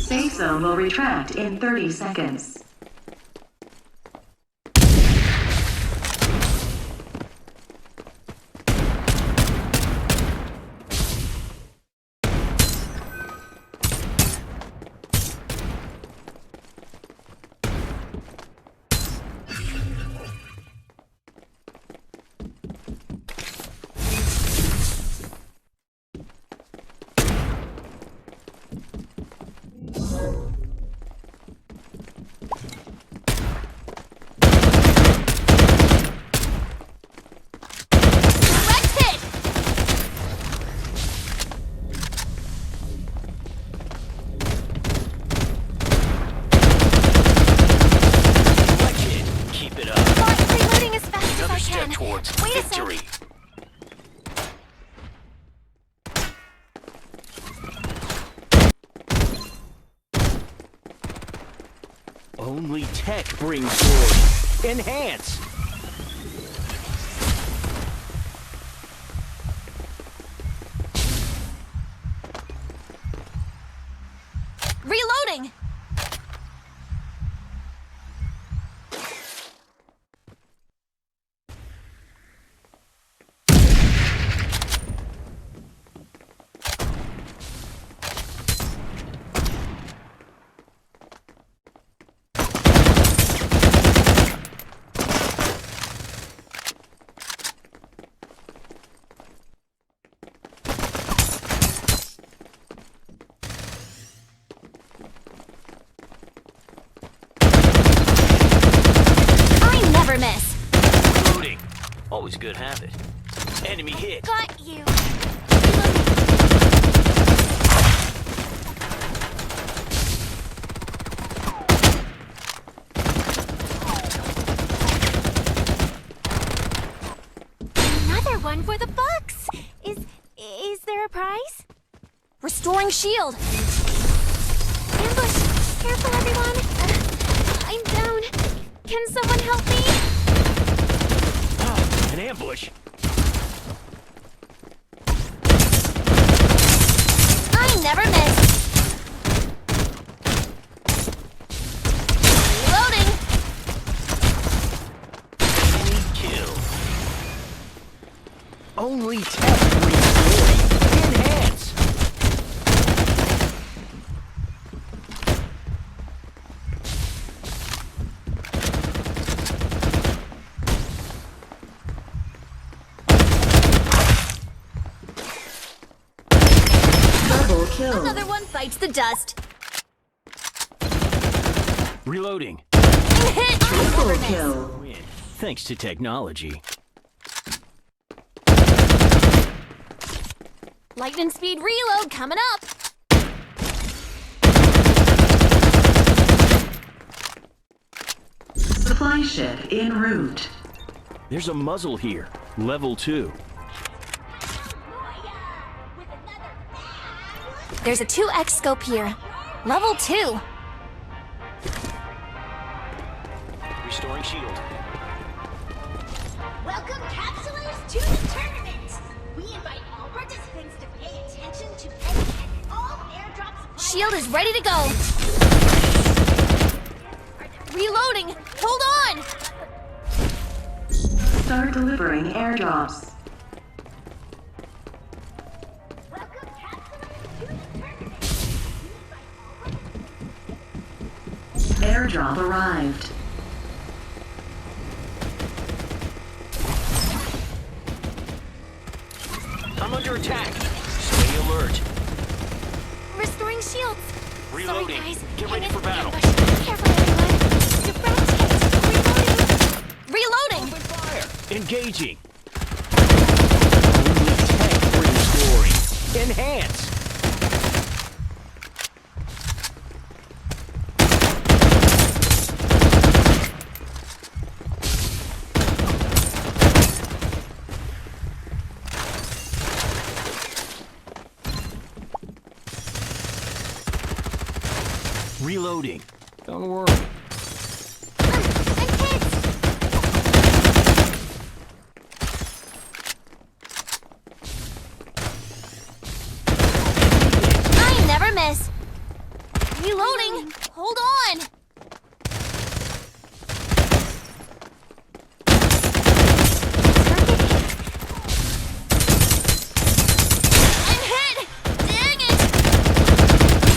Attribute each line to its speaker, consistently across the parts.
Speaker 1: Safe zone will retract in 30 seconds.
Speaker 2: Only tech brings glory. Enhance!
Speaker 3: Reloading! Miss.
Speaker 2: Loading. Always a good habit. Enemy hit.
Speaker 3: Got you. Another one for the bucks. Is there a prize? Restoring shield. Ambush. Careful, everyone. I'm down. Can someone help me?
Speaker 2: An ambush.
Speaker 3: I never miss. Reloading.
Speaker 2: Enemy kill. Only tech brings glory. Enhance.
Speaker 3: Another one bites the dust.
Speaker 2: Reloading.
Speaker 3: Hit!
Speaker 1: Triple kill.
Speaker 2: Win. Thanks to technology.
Speaker 3: Lightning speed reload coming up.
Speaker 1: Supply ship en route.
Speaker 2: There's a muzzle here. Level 2.
Speaker 3: There's a 2x scope here. Level 2.
Speaker 2: Restoring shield.
Speaker 4: Welcome, capsulers, to the tournament! We invite all participants to pay attention to any and all airdrops.
Speaker 3: Shield is ready to go. Reloading. Hold on.
Speaker 1: Start delivering airdrops.
Speaker 4: Welcome, capsulers, to the tournament!
Speaker 1: Airdrop arrived.
Speaker 2: I'm under attack. Stay alert.
Speaker 3: Restoring shields.
Speaker 2: Reloading.
Speaker 3: Sorry, guys.
Speaker 2: Get ready
Speaker 3: Hang
Speaker 2: for
Speaker 3: in.
Speaker 2: battle.
Speaker 3: Careful, everyone. Direct hit. Reloading.
Speaker 2: Open fire. Engaging. Only tech brings glory. Enhance. Reloading. Don't worry.
Speaker 3: I'm hit. I never miss. Reloading. Hold on! I'm hit! Dang it!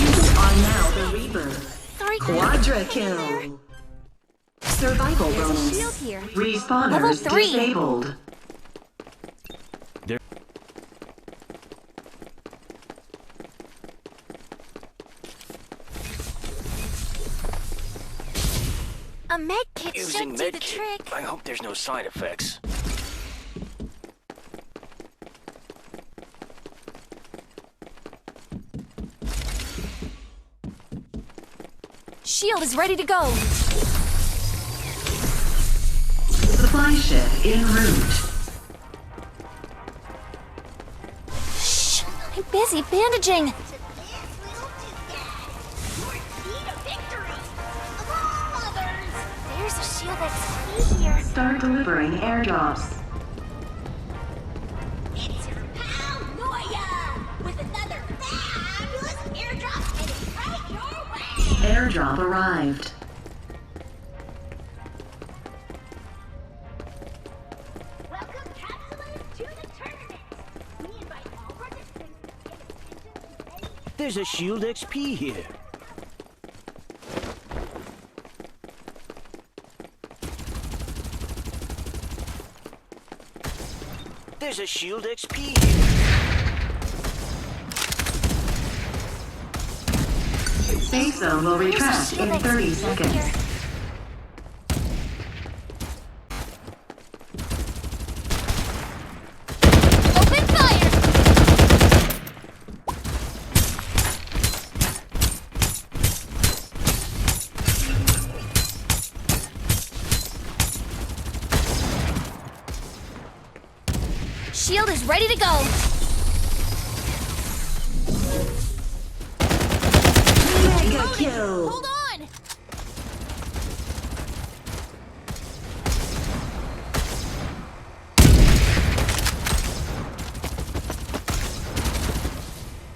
Speaker 1: You are now the Reaper.
Speaker 3: Sorry, guys.
Speaker 1: Quadra kill. Survival
Speaker 3: There's a
Speaker 1: bonus.
Speaker 3: shield here.
Speaker 1: Respawners
Speaker 3: Level 3.
Speaker 1: disabled.
Speaker 3: A med kit
Speaker 2: Using
Speaker 3: should do the
Speaker 2: medkit.
Speaker 3: trick.
Speaker 2: I hope there's no side effects.
Speaker 3: Shield is ready to go.
Speaker 1: Supply ship en route.
Speaker 3: Shh! I'm busy bandaging.
Speaker 4: To this little doodah, your key to victory, of all others.
Speaker 3: There's a shield that's key here.
Speaker 1: Start delivering airdrops.
Speaker 4: It's your pal Noya with another fabulous airdrop headed right your way.
Speaker 1: Airdrop arrived.
Speaker 4: Welcome, capsulers, to the tournament. We invite all participants to pay attention to any
Speaker 2: There's a Shield XP here. There's a Shield XP here.
Speaker 1: Safe zone will
Speaker 3: There's a
Speaker 1: retract
Speaker 3: shield
Speaker 1: in
Speaker 3: that's
Speaker 1: 30
Speaker 3: key
Speaker 1: seconds.
Speaker 3: here. Open fire! Shield is ready to go.
Speaker 1: Mega kill.
Speaker 3: Hold on!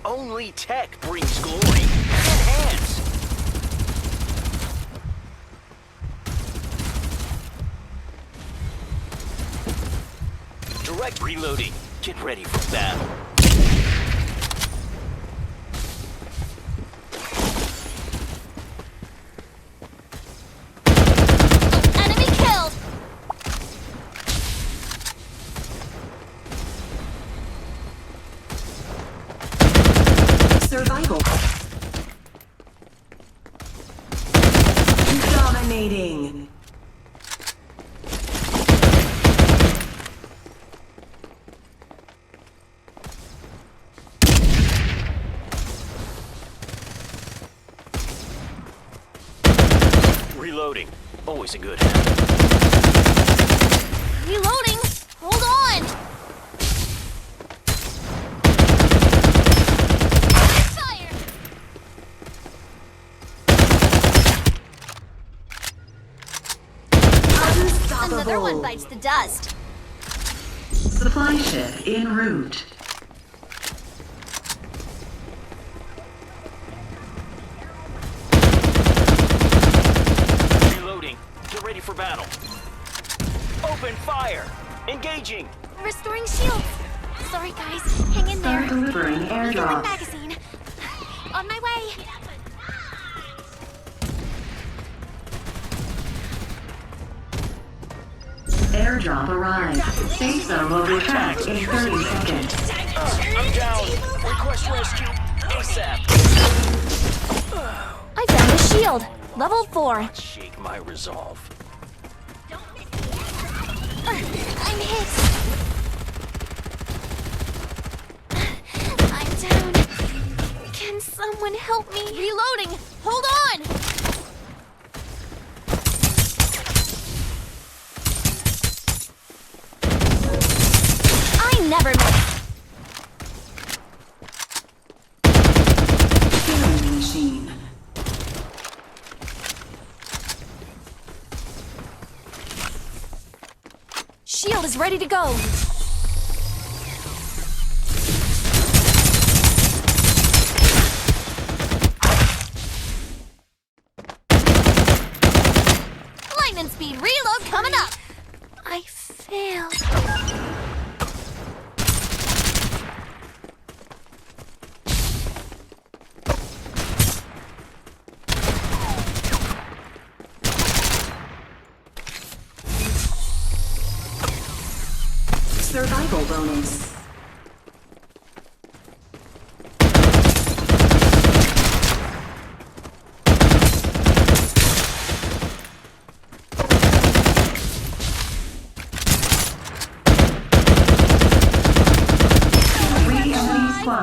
Speaker 2: Only tech brings glory. Enhance. Direct reloading. Get ready for battle.
Speaker 3: Enemy killed!
Speaker 1: Survival. Dominating.
Speaker 2: Reloading. Always a good habit.
Speaker 3: Reloading! Hold on! Fire! Another one
Speaker 1: Unstoppable.
Speaker 3: bites the dust.
Speaker 1: Supply ship en route.
Speaker 2: Reloading. Get ready for battle. Open fire. Engaging.
Speaker 3: Restoring shields. Sorry, guys. Hang in there.
Speaker 1: Start delivering
Speaker 3: Refilling
Speaker 1: airdrops.
Speaker 3: magazine. On my way.
Speaker 1: Airdrop arrived. Safe zone will retract in 30 seconds.
Speaker 2: I'm down. Request rescue. ASAP.
Speaker 3: I found a shield. Level 4.
Speaker 2: Shake my resolve.
Speaker 3: I'm hit. I'm down. Can someone help me? Reloading. Hold on. I never miss.
Speaker 1: Killing machine.
Speaker 3: Shield is ready to go.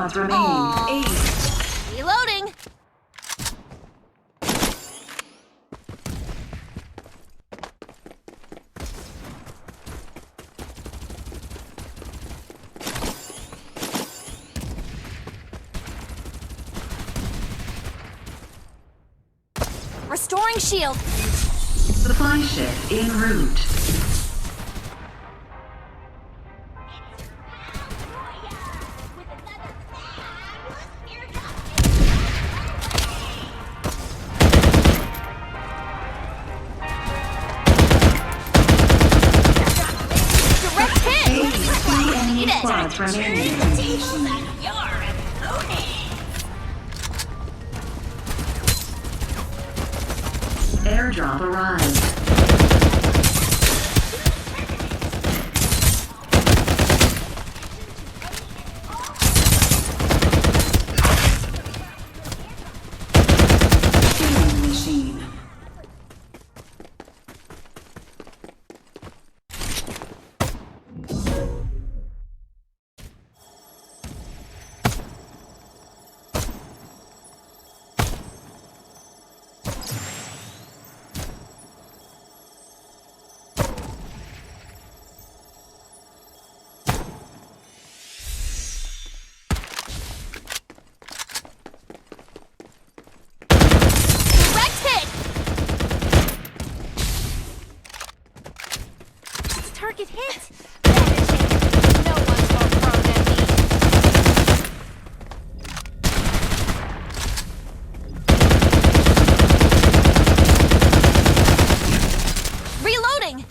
Speaker 1: squads remaining.
Speaker 3: Aw.
Speaker 1: 8.
Speaker 3: Reloading. Restoring shield.
Speaker 1: Supply ship en route.
Speaker 4: With another fabulous airdrop.
Speaker 3: Direct hit.
Speaker 1: 3 enemy
Speaker 3: Eat it.
Speaker 1: squads remaining.
Speaker 4: Tables on your opponent.
Speaker 1: Airdrop arrived. Killing machine.
Speaker 3: Direct hit. Target hit. Vanishing. No one's more prone than me. Reloading.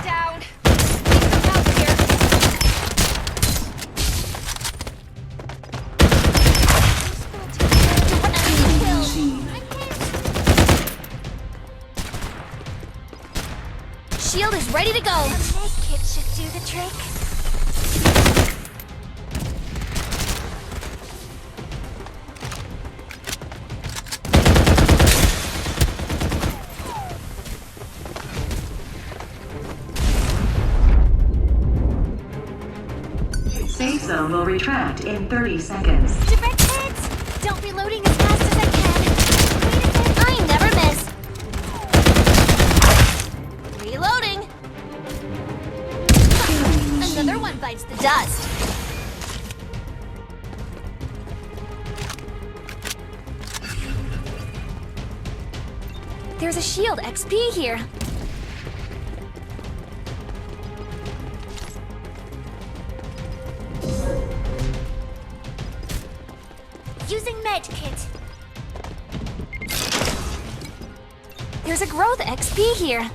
Speaker 3: Down. Need some help here.
Speaker 1: Killing machine.
Speaker 3: Shield is ready to go. A med kit should do the trick.
Speaker 1: Safe zone will retract in 30 seconds.
Speaker 3: Direct hits. Don't reloading as fast as I can. Wait a sec. I never miss. Reloading.
Speaker 1: Killing machine.
Speaker 3: Another one bites the dust. There's a shield XP here. Using med kit. There's a growth XP here.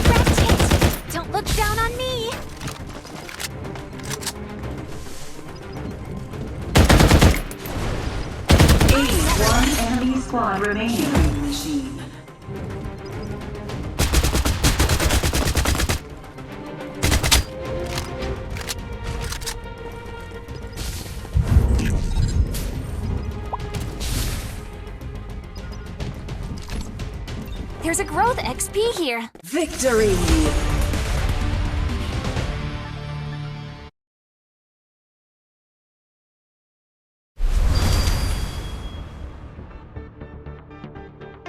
Speaker 3: Direct hit. Don't look down on me.
Speaker 1: One enemy squad remaining. Killing machine.
Speaker 3: There's a growth XP here.
Speaker 1: Victory!